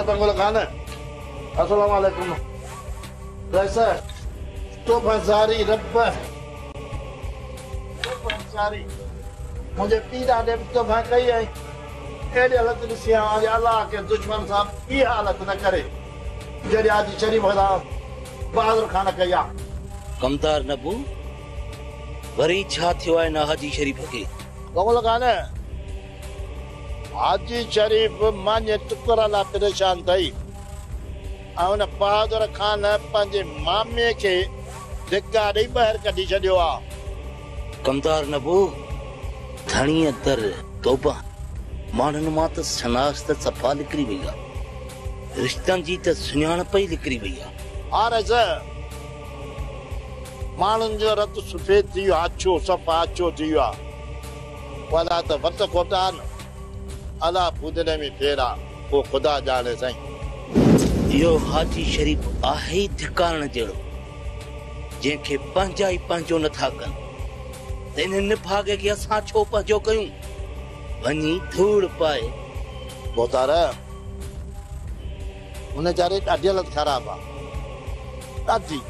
Mr. Bangula Khan. Assalamu alaikum. Raisa, तो बाजारी रब्बा, तो बाजारी, मुझे पीड़ा दे तो भाग गई है। ऐसे हालत में सिया आज अल्लाह के दुश्मन साहब ये हालत न करे। जरे आज शरीफ होता बहादुर खान कया। कमदार नबू, वरी छा थियो है ना हाजी शरीफ के। बंगला खान है। हाजी शरीफ मान्य टुकड़ा ला परेशान थई। आउन बहादुर खान पंजे मामे के दिक्का नहीं बाहर कढी छडियो आ। कमदार नबू, धणी दर तौबा मानन मां त शनाख्त सफा निकरी वई आ। रिश्तन जी त सुञाण पई निकरी वई आ। और ऐसा मानन जो रत सफेद थी आछो सफा आछो थी आ। वाला त वत कोटान अला पुदने में फेरा वो खुदा जाने सही। यो हाजी शरीफ आहे ठिकाण जड़ो जेके पंजा ही पंजो न था कन तेने निभागे कि असा छो पंजो कयूं वनी धूड़ पाए बोतारा उन्हें जारे ॾाढी हालत खराब आ। ॾाढी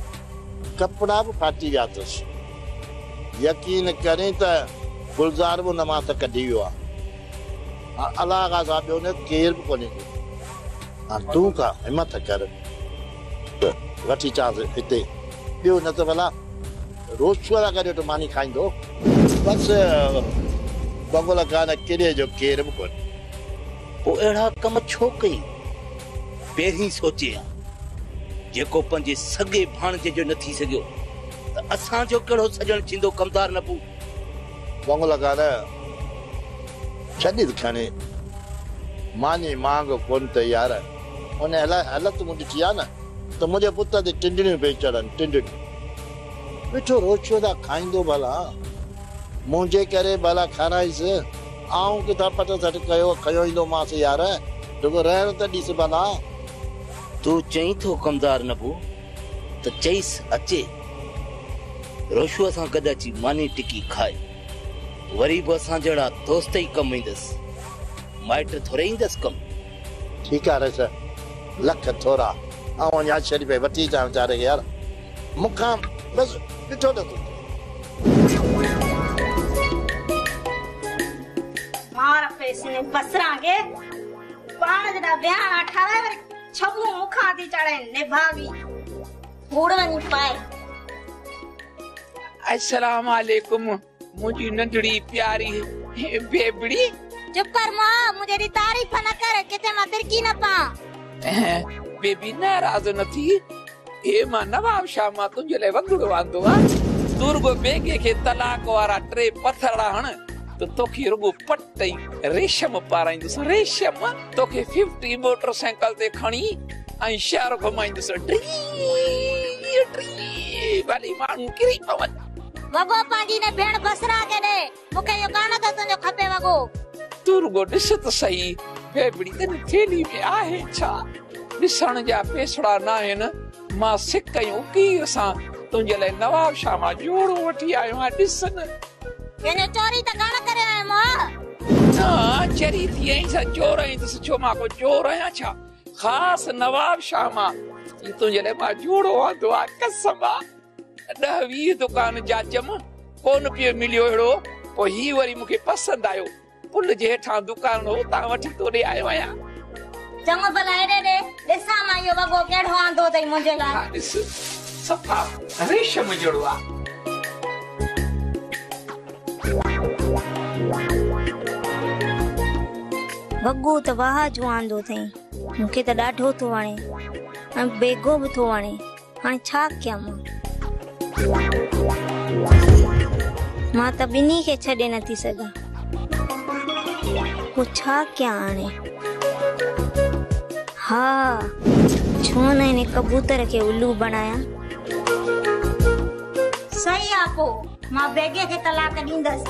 कपड़ा भी फाटी विया अथसि। यकीन करें त गुलजार भी नमा त कढी वियो आ। अलाह का साहब ॿियो न केर भी कोन्हे। तू का हिम्मत कर वठी चांस हिते ॿियो न त भला रोज वाला करे तो मानी खाईंदो। बस बंगला खान किरे जो केर भी कोन्हे। पोइ अहिड़ा कम छो कई? पहिरीं सोचे जेको पंहिंजे सगे भाणजे जो न थी सघियो त असांजो कहिड़ो सजण थींदो कमदार नबू। बंगला खान छॾी खणे मानी मांग कोन त यार उन हालत मुंहिंजी थी आहे न त मुंहिंजे पुट ते टिंडड़ियूं पई चढ़नि टिंडड़ियूं। मिठो रोचो था खाईंदो भला मुंहिंजे करे भला खाराइसि। आऊं किथां पट सट कयो खयो ईंदो मांसि यार रुगो रहण त ॾिस भला। तू चई थो कमदार नबू त चईसि अचे रोशूअ सां गॾु अची मानी टिकी खाए वरी बि असां जहिड़ा दोस्त ई कमु ईंदसि माइट थोरे ईंदसि कमु। ठीकु आहे रस लख थोरा ऐं अञा शरीफ़ वठी अचां वीचारे खे यार मूंखां बसि ॾिठो न तूं। मार पेसने बसरांगे पाण जड़ा ब्याह ठावे वर छबू मुखा दी चढ़े निभावी घोड़न पाए। अस्सलाम वालेकुम मुझी नंढड़ी प्यारी बेबड़ी। चुप कर मां मुझे री तारीफ न कर किते मां तिरकी न पा। बेबी नाराज न थी ए मां नवाब शाह मां तुंजे ले वंगड़ो वांदो आ। दुर्गो बेगे के तलाक वारा ट्रे पथड़ा हण तो तोखे रुगो पट्टई रेशम पाराइंदुस। रेशम तोखे 50 मोटरसाइकिल ते खणी ऐं शहर घुमाइंदुस। ड्री ड्री वाली माण्हू किरी पवन। वगो पांजी ने भेण बसरा के दे मुके यो गाना त तुंजो खपे वगो। तू रुगो ॾिस त सही बेबड़ी तन थेली में आहे छा? ॾिसण जा पेसड़ा न आहिनि। मां सिक उकी सां तुंहिंजे लाइ नवाब शाह मां जोड़ो वठी आयो आहियां। ॾिस न केने चोरी त गाना करे आयो मां। न चरी थी आई सा चोर आई त छो मां को चोर आहियां छा? खास नवाब शाह मां तुंहिंजे लाइ मां जोड़ो आंदो आ। कसम आ 10-20 दुकान जाचम कोन पियो मिलियो अहिड़ो। पोइ ही वरी मूंखे पसंदि आयो। पुल जे हेठां दुकान हो तां वठी तोड़े आयो आहियां। चङो भला हेॾे ॾे ॾिसां मां इहो वॻो कहिड़ो आंदो अथई मुंहिंजे लाइ। ॾिस सफ़ा रेशम जहिड़ो आ। वॻो त वाह जो आंदो अथई मूंखे त ॾाढो थो वणे ऐं बेगो बि थो वणे। हाणे छा कयां मां त ॿिन्ही खे छॾे नथी सघां। पोइ छा कयां हाणे? हाँ छो न इन कबूतर के उल्लू बनाया। सही आ को मां बेगे के तलाक दींदस।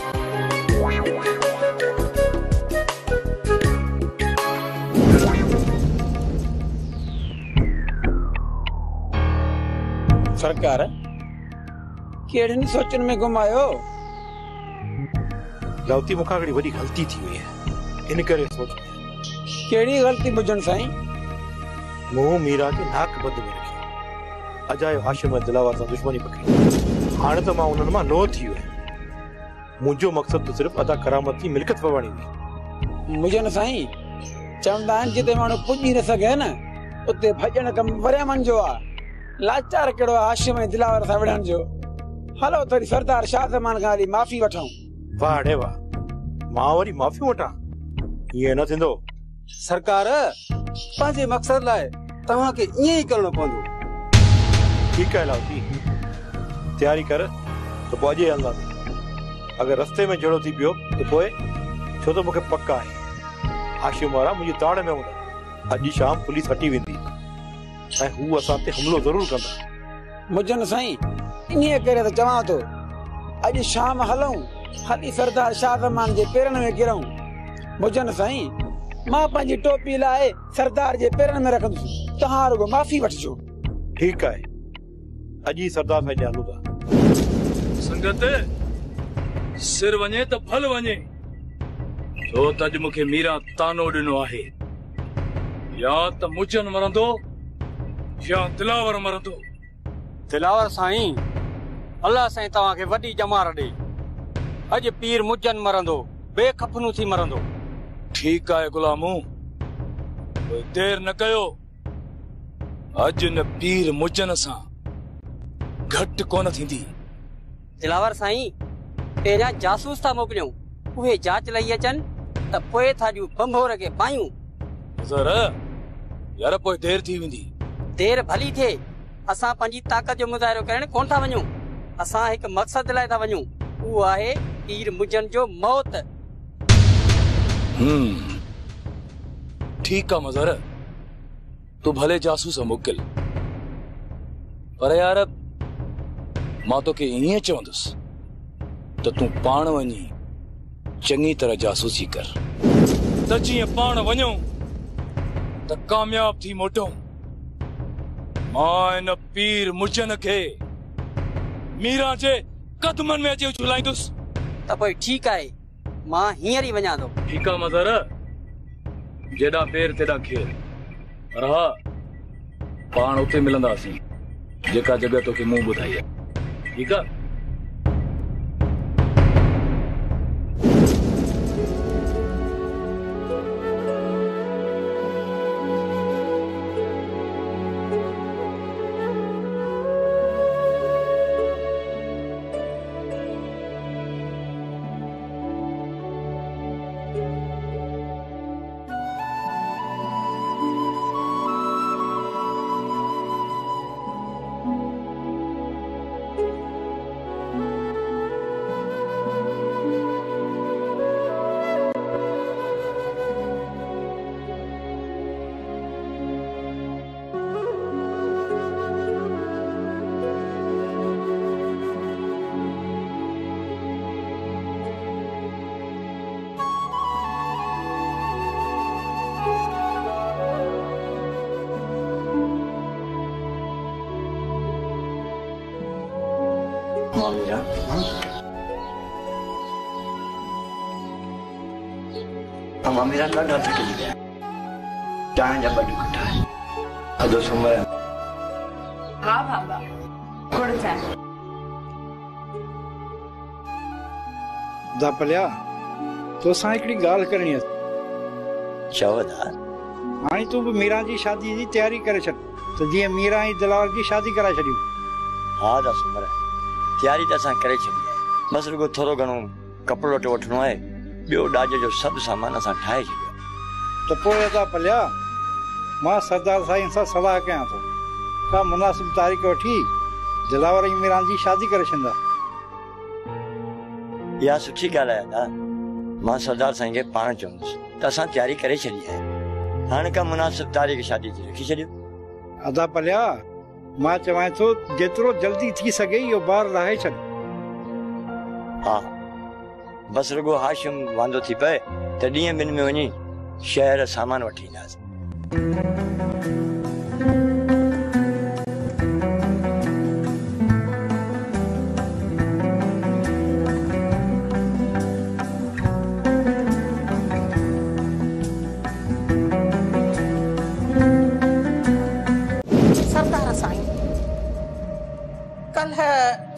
सरकार केड़न सोचन में घुमायो? गलती मुखा घड़ी वडी गलती थी हुई है इन करे सोच। केड़ी गलती बुझन साईं? मूं मीरा के नाक बंद में रखी अजायो हाशिम दिलावर सां दुश्मनी पकड़ी हाणे तो मां उन्हनि मां नो थी वियो मुंहिंजो मक़सद तो सिर्फ़ अदा करामत जी मिल्कियत पवाणी हुई मुझे न साईं चवंदा आहिनि जिते माण्हू पुॼी न सघे न उते भॼण कमु वरिया मन जो आहे लाचार कहिड़ो आहे हाशिम ऐं दिलावर सां विढ़ण जो हलो थोरी सरदार शाह ज़मान खां हली माफ़ी वठूं वाह रे वाह मां वरी माफ़ी वठां ईअं न थींदो सरकार पंहिंजे मक़सद लाइ तव्हांखे ईअं ई करणो पवंदो ठीकु आहे लाउती तयारी कर तो पोइ अॼु हलंदासीं अगर रस्ते में जहिड़ो थी पियो तो पोइ छो तो मूंखे पक आहे हाशिम वारा मुंहिंजी ताड़ में हूंदा अॼु शाम पुलिस हटी वेंदी ऐं हू असां ते हमलो ज़रूर कंदा मुझे न साईं इन्हीअ करे त चवां थो अॼु शाम हलूं हली सरदार शाह ज़मान जे पेरनि में किरूं मुझे न साईं मां पंहिंजी टोपी लाइ सरदार जे पेरनि में रखंदुसि तव्हां रुगो माफ़ी वठिजो ठीकु आहे अॼु ई सरदार सां हलूं था संगत सिर वञे त फल वञे छो त अॼु मूंखे मीरा तानो ॾिनो आहे या त मुजन मरंदो या दिलावर मरंदो दिलावर साईं अल्लाह साईं तव्हांखे वॾी ॼमार ॾे अॼु पीर मुजन मरंदो बेखफनू थी मरंदो ठीकु आहे गुलामू कोई देर न कयो अॼु न पीर मुजन सां घटि कोन थींदी दिलावर साईं पहिरियां जासूस था मोकिलियूं उहे जांच लही अचनि त पोइ था ॾियूं बंभोर खे पायूं सर यार पोइ देर थी वेंदी देर भली थिए असां पंहिंजी ताक़त जो मुज़ाहिरो करण कोन था वञूं असां हिकु मक़सद लाइ था वञूं उहो आहे पीर मुजन जो मौत ठीकु आहे मज़र तू भले जासूस मोकिल पर यार मां तोखे ईअं चवंदुसि त तूं पाण वञी चङी तरह जासूसी कर त जीअं पाण वञूं त कामयाब थी मोटूं मां इन पीर मुजन खे मीरा जे कदमनि में अची झुलाईंदुसि त पोइ ठीकु आहे मां हींअर ई वञा थो ठीकु आहे मज़र जेॾा पेर तेॾा खेल पर हा पाण उते मिलंदासीं जेका जॻह तोखे मूं ॿुधाई आहे ठीकु आहे मीरा अमा मीरा ॾाढा थकिजी विया चांहि जा ॿ ढुकटा अधो सुम्हया हा बाबा गुड़ चांहि दापलिया तोसां हिकिड़ी ॻाल्हि करणी आहे चवदा हाणे तूं बि मीरा जी शादी जी तयारी करे छॾ त जीअं मीरा ऐं दिलावर जी शादी कराए छॾियूं हा दा सुमर तयारी त असां करे छॾी आहे बसि रुगो थोरो घणो कपिड़ो वटि वठिणो आहे ॿियो ॾाजे जो सभु सामान असां ठाहे छॾियो त पोइ दापलिया मां सरदार साईं सां सलाह कयां थो का मुनासिब तारीख़ वठी दिलावर ऐं मीरा जी शादी करे छॾींदा इहा सुठी ॻाल्हि आहे दा मां सरदार साईं खे पाण चवंदुसि त असां तयारी करे छॾी आहे हाणे का मुनासिब तारीख़ शादी जी रखी छॾियो अदा पलिया मां चवां थो जेतिरो जल्दी थी सघे इहो ॿार लाहे छॾ हा बसि रुगो हाशिम वांदो थी पए त ॾींहं ॿिनि में वञी शहर सामान वठी ईंदासीं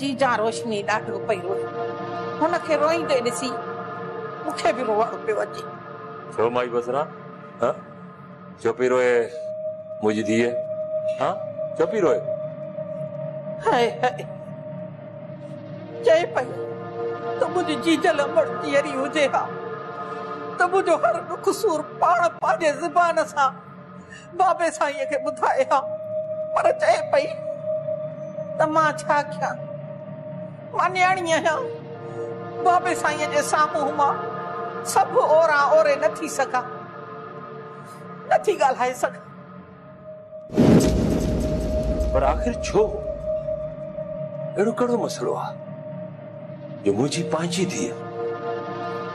जीजा रोशनी ॾाढो पई रोए हुनखे रोईंदे ॾिसी मूंखे बि रोअणु पियो अचे। छो माई बसरा हाँ छो पई रोए मुंहिंजी धीअ हाँ छो पई रोए? हाय हाय चए पई त मुंहिंजी जीजल मर्जी अहिड़ी हुजे हा त मुंहिंजो हर दुख सूर पाण पंहिंजे ज़बान सां बाबे साईंअ खे ॿुधाए हा, पर चए पई त मां छा कयां, मां न्याणी आहियां, बाबे साईंअ जे साम्हूं मां सभु ओरा ओरे नथी सघां, नथी ॻाल्हाए सघां। पर आख़िर छो अहिड़ो कहिड़ो मसइलो आहे जो मुंहिंजी पंहिंजी धीअ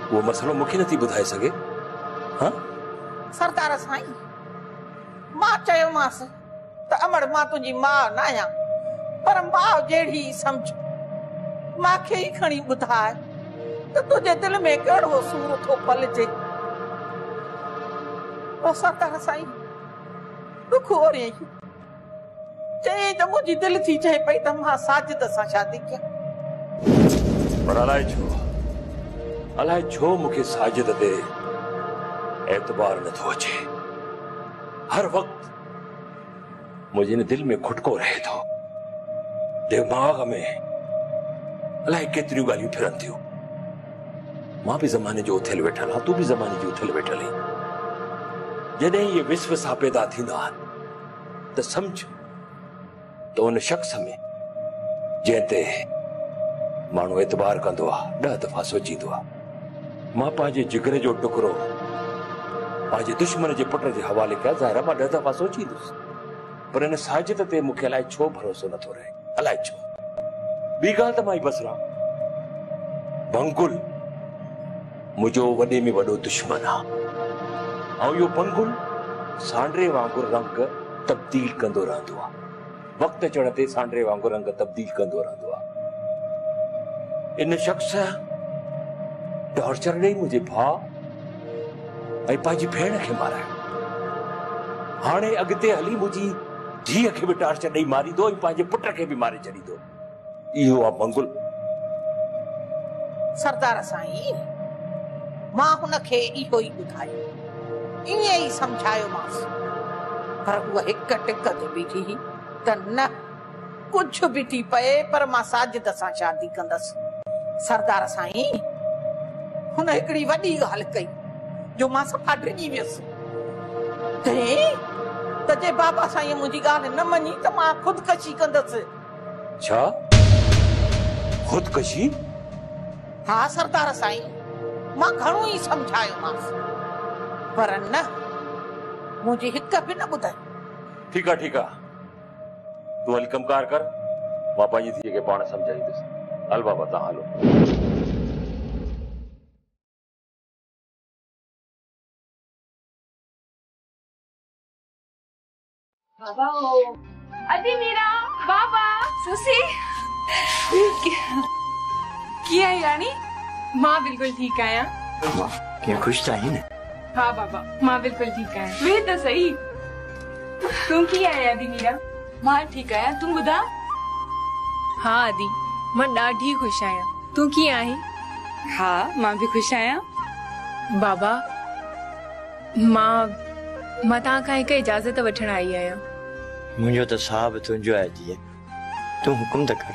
उहो मसइलो मूंखे नथी ॿुधाए सघे? हाँ सरदार साईं मां चयोमांसि त अमड़ मां तुंहिंजी माउ न आहियां, पर माउ जहिड़ी सम्झ मूंखे ई खणी ॿुधाए त तुंहिंजे दिलि में कहिड़ो सूर थो पलिजे। सरदार साईं दुख ओरे चई त मुंहिंजी दिलि थी चए पई त मां साजिद सां शादी कयां, पर अलाए छो मूंखे साजिद ते एतबार नथो अचे। हर वक्त मुंहिंजे हिन दिलि में खुटको रहे थो, दिमाग़ में अलाए केतिरियूं ॻाल्हियूं फिरनि थियूं। मां बि ज़माने जो उथियल वेठल आहियां, तूं बि ज़माने जो उथियल वेठल आहीं। जॾहिं इहे विसवसा पैदा थींदा आहिनि त सम्झ त उन शख़्स में जंहिं ते माण्हू एतबार कंदो आहे 10 दफ़ा सोचींदो आहे। मां पंहिंजे जिगर जो टुकड़ो पंहिंजे दुश्मन जे पुट जे हवाले कया, ज़ाहिर मां 10 दफ़ा सोचींदुसि, पर हिन साजिद ते मूंखे अलाए छो भरोसो नथो रहे, अलाए छो। ॿी ॻाल्हि त माई बसरा बंगुल मुंहिंजो वॾे में वॾो दुश्मन आहे, ऐं इहो बंगुल सांडरे वांगुरु रंग तब्दील कंदो रहंदो आहे, वक़्त अचण ते सांडरे वांगुरु रंग तब्दील कंदो रहंदो आहे। इन शख़्स टॉर्चर ॾेई मुंहिंजे भाउ ऐं पंहिंजी भेण खे मारायो, हाणे अॻिते हली मुंहिंजी धीअ खे बि टॉर्चर ॾेई मारींदो ऐं पंहिंजे पुट खे बि मारे छॾींदो। इहो आहे बंगुल। सरदार साईं मां हुनखे इहो ई ॿुधायो, ईअं ई सम्झायोमांसि, पर उहा हिक टिक ते बीठी त न कुझु बि थी पए पर मां साजिद सां शादी कंदसि। सरदार साईं हुन हिकिड़ी वॾी ॻाल्हि कई जो मां सफ़ा डिॼी वियसि, त जे बाबा साईं मुंहिंजी ॻाल्हि न मञी त मां ख़ुदकशी कंदसि। छा ख़ुदकशी? हा सरदार साईं मां घणो ई सम्झायोमांसि, पर न मुंहिंजी हिक बि न ॿुधाई। ठीकु आहे ठीकु आहे, तूं हली कमकार कर, मां पंहिंजी धीअ खे पाण सम्झाईंदुसि। हल बाबा तव्हां हलो। बाबा अजी मीरा बाबा सुसी की आई रानी? मां बिल्कुल ठीक आया। क्या खुश था ही ने? हाँ बाबा मां बिल्कुल ठीक आया। वे तो सही तू की आया आदि मीरा? मां ठीक आया, तू बुधा? हाँ आदि मां ॾाढी खुश आया, तू की आई? हाँ मां भी खुश आया। बाबा मां ता का एक इजाजत वठण आई आया। मुझे तो साहब तुझो है दिए, तू हुक्म त कर।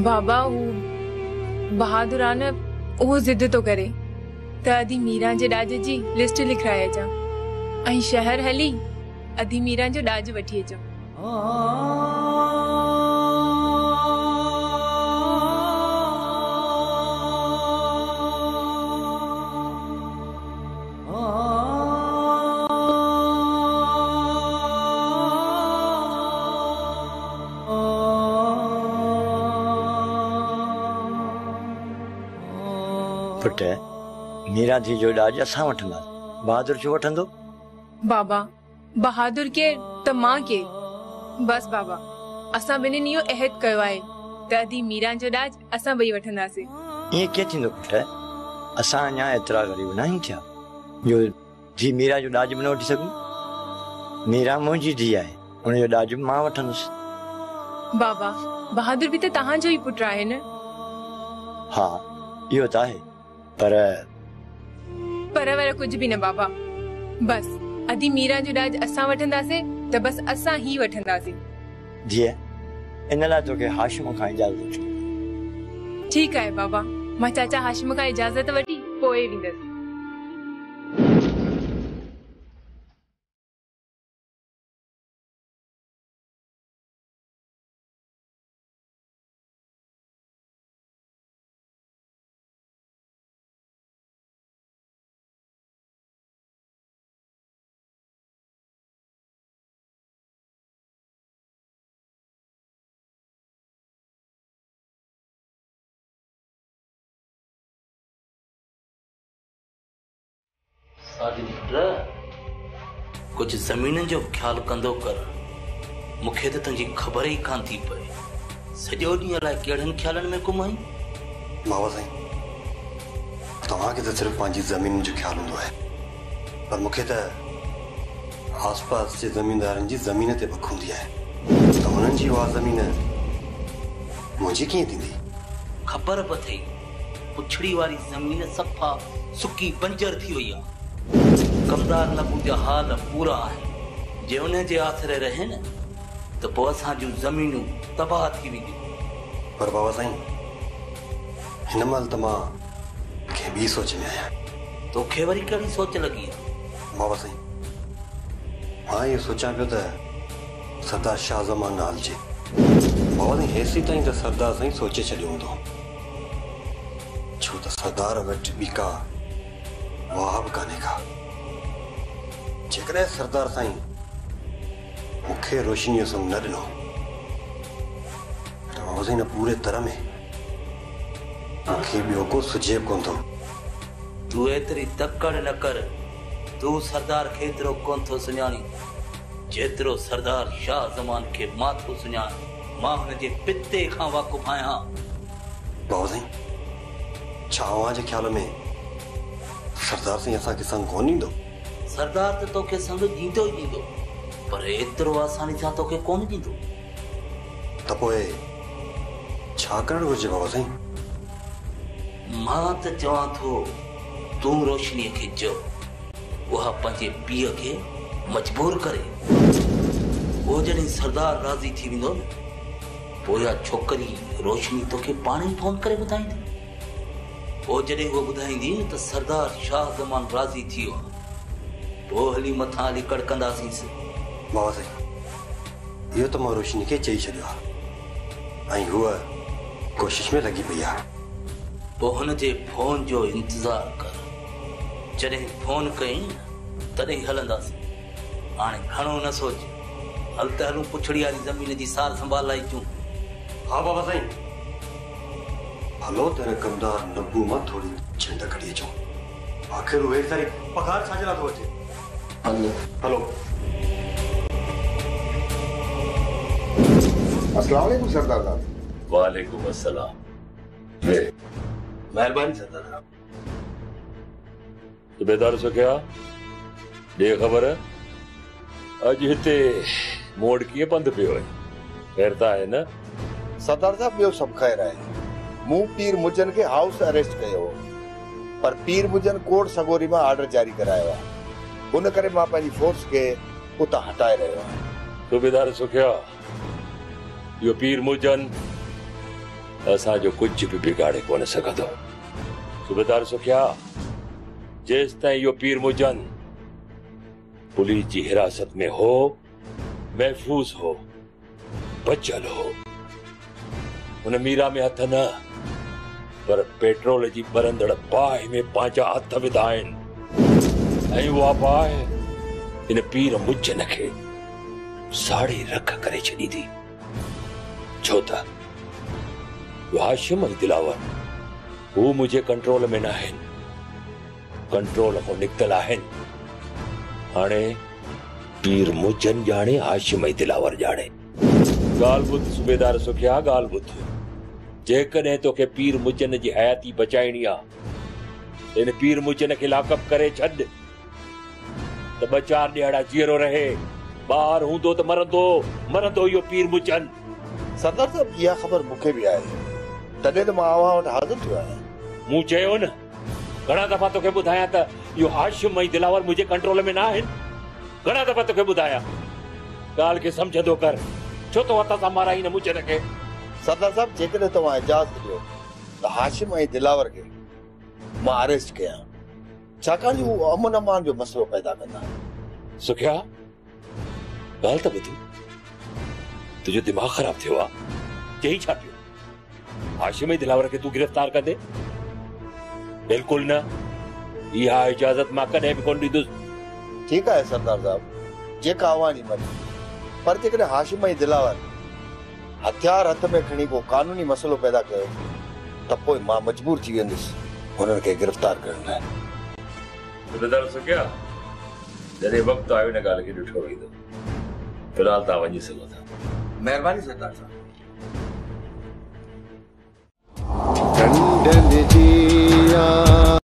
बाबा वो बहादुरान वो जिद तो करे त अदी मीरा जे ॾाज जी लिस्ट लिखाए जा ऐं शहर हली अदी मीरा जो ॾाज वठी अचो। पुट मीरा थी जो ॾाज असां वठंदा, बहादुर छो वठंदो? बाबा बहादुर के त मां के बस बाबा असां ॿिन्हिनि इहो अहद कयो आहे त अदी मीरा जो ॾाज असां ॿई वठंदासीं। ईअं कीअं थींदो पुट? असां अञा एतिरा ग़रीब न आहियूं थिया जो धी मीरा जो ॾाज बि न वठी सघूं। मीरा मुंहिंजी धीउ आहे, हुनजो ॾाज मां वठंदुसि। बाबा बहादुर भी तो तहां जो ही पुट आहे न। हाँ इहो त आहे पर वर कुछ भी न बाबा। बस अदी मीरा जो ॾाज असां वठंदासीं त बस असां ही वठंदासीं। धीअ इन लाइ तोखे हाशिम खां इजाज़त। ठीक है बाबा, मां चाचा हाशिम खां इजाज़त वठी पोइ वेंदसि। कुछ जमीन जो ख्याल कंदो कर। मुखे तो तुझी खबर ही कान थी पए। सॼो ॾींहुं अलाए कहिड़नि ख्यालनि में घुमाई। मावा साईं तव्हांखे त सिर्फ़ु पंहिंजी ज़मीन जो ख्याल हूंदो आहे, पर मूंखे त आसपास जे ज़मीनदारनि जी ज़मीन ते बख हूंदी आहे। त हुननि जी उहा ज़मीन मुंहिंजी कीअं थींदी? खबर बि अथई पुछड़ी वारी ज़मीन सफ़ा सुकी बंजर थी वई आहे। कमदार नबू जा हाल पूरा आहिनि। जे उन जे आसरे रहे न त पोइ असां जूं ज़मीनूं तबाह थी वेंदियूं। पर बाबा साईं हिन महिल त मां कंहिं ॿी सोच में आहियां। तोखे वरी कहिड़ी सोच लॻी आहे? बाबा साईं मां इहो सोचां पियो त सरदार शाह ज़मान न हलजे। बाबा साईं हेसी ताईं त सरदार साईं सोचे छॾियो हूंदो, छो त सरदार वटि ॿी का वाह बि कान्हे का। जेकॾहिं सरदार साईं मूंखे रोशनीअ सां न ॾिनो त बाबा साईं पूरे तरह में मूंखे ॿियो को सुझे कोन थो। तूं एतिरी तकड़ न कर। तूं सरदार खे एतिरो कोन थो सुञाणी जेतिरो सरदार शाह ज़मान खे मां थो सुञाण। मां हुनजे पिते खां वाक़ुफ़ आहियां। बाबा साईं छा अव्हां जे ख्याल में सरदार साईं असांखे संग कोन ॾींदो? सरदार त तोखे संग ॾींदो ई ॾींदो, पर एतिरो आसानी सां तोखे कोन ॾींदो। त पोइ छा करणु घुरिजे बाबा साईं? मां त चवां थो तूं रोशनीअ खे चओ उहा पंहिंजे पीउ खे मजबूर करे। उहो जॾहिं सरदार राज़ी थी वेंदो न पोइ इहा छोकिरी रोशनी तोखे पाण ई फोन करे ॿुधाईंदी। पोइ जॾहिं उहो ॿुधाईंदी त सरदार शाह ज़मान राज़ी थी वियो पोइ हली मथां हली कड़कंदासीं। बाबा साईं इहो त मां रोशनी खे चई छॾियो आहे ऐं हूअ कोशिश में लॻी पई आहे। पोइ हुनजे फोन जो इंतज़ार कर। जॾहिं फोन कई तॾहिं हलंदासीं। हाणे घणो न सोच, हल त हलूं पुछड़ी वारी ज़मीन जी सार संभाल लाइ अचूं। हा बाबा साईं हलो त रकमदार नब्बू मां थोड़ी झंड कढी अचूं। आख़िर उहे सारी पघार छाजे लाइ थो अचे? हलो अस्सलाम वालेकुम सरदार साहब। वालेकुम अस्सलाम। महिरबानी सरदार साहब। सुबेदार सुखिया ॾे ख़बर अॼु हिते मोड़ कीअं पंधु पियो आहे? ख़ैर त आहे न? सरदार साहब ॿियो सभु ख़ैर आहे। मूं पीर मुजन खे हाउस अरेस्ट कयो हो, पर पीर मुजन कोर्ट सगोरी मां ऑर्डर जारी करायो आहे। उन करे मां पंहिंजी फोर्स खे उतां हटाए रहियो आहियां। सुबेदार सुखिया इहो पीर मुजन असांजो कुझु बि बिगाड़े कोन सघंदो। सुबेदार सुखिया जेसि ताईं इहो पीर मुजन पुलिस जी हिरासत में हो, महफूज़ हो, बचियल हो, हुन मीरा में हथ न पर पेट्रोल जी बरंदड़ बाहि में पंहिंजा हथ विधा आहिनि ऐं उहा बाहि हिन पीर मुजन खे साड़ी रख करे छॾी थी। छो त हाशिम ऐं दिलावर हू मुंहिंजे कंट्रोल में न आहिनि, कंट्रोल खां निकितल आहिनि। हाणे पीर मुजन ॼाणे, हाशिम ऐं दिलावर ॼाणे। ॻाल्हि ॿुध सुबेदार सुखिया, ॻाल्हि ॿुध। जेकॾहिं तोखे पीर मुजन जी हयाती बचाइणी आहे इन पीर मुजन खे लाकअप करे छॾ त 2-4 ॾियारा जीअरो रहे। ॿाहिरि हूंदो त मरंदो इहो पीर मुजन। सरदार साहब इहा ख़बर मूंखे बि आहे, तॾहिं त मां अव्हां वटि हाज़िर थियो आहियां। मूं चयो न, घणा दफ़ा तोखे ॿुधायां त इहो हाशिम ऐं दिलावर मुंहिंजे कंट्रोल में न आहिनि। घणा दफ़ा तोखे ॿुधायां, ॻाल्हि खे सम्झंदो कर, छो तो हथ सां माराई न मुझे रखे। सरदार साहब जेकॾहिं तव्हां इजाज़त ॾियो त हाशिम ऐं दिलावर खे मां अरेस्ट कयां, छाकाणि जो हू अमन अमान जो मसइलो पैदा कंदा। सुखिया, ॻाल्हि त ॿुध, तुंहिंजो दिमाग़ ख़राब थियो आहे। चई छा पियो, हाशिम ऐं दिलावर खे तूं गिरफ़्तार कंदे? बिल्कुलु न, इहा इजाज़त मां कॾहिं बि कोन ॾींदुसि। ठीकु आहे सरदार साहब, जेका अव्हां जी मर्ज़ी, पर जेकॾहिं हाशिम ऐं दिलावर हथियार हथ में खणी को कानूनी मसइलो पैदा कयो त पोइ मां मजबूर थी वेंदुसि हुननि खे गिरफ़्तार करण लाइ। सुबेदार सुखिया, जॾहिं वक़्तु आयो हिन ॻाल्हि खे ॾिठो वेंदो। फिलहाल तव्हां वञी सघो था। महिरबानी सरदार साहब। टंडन जी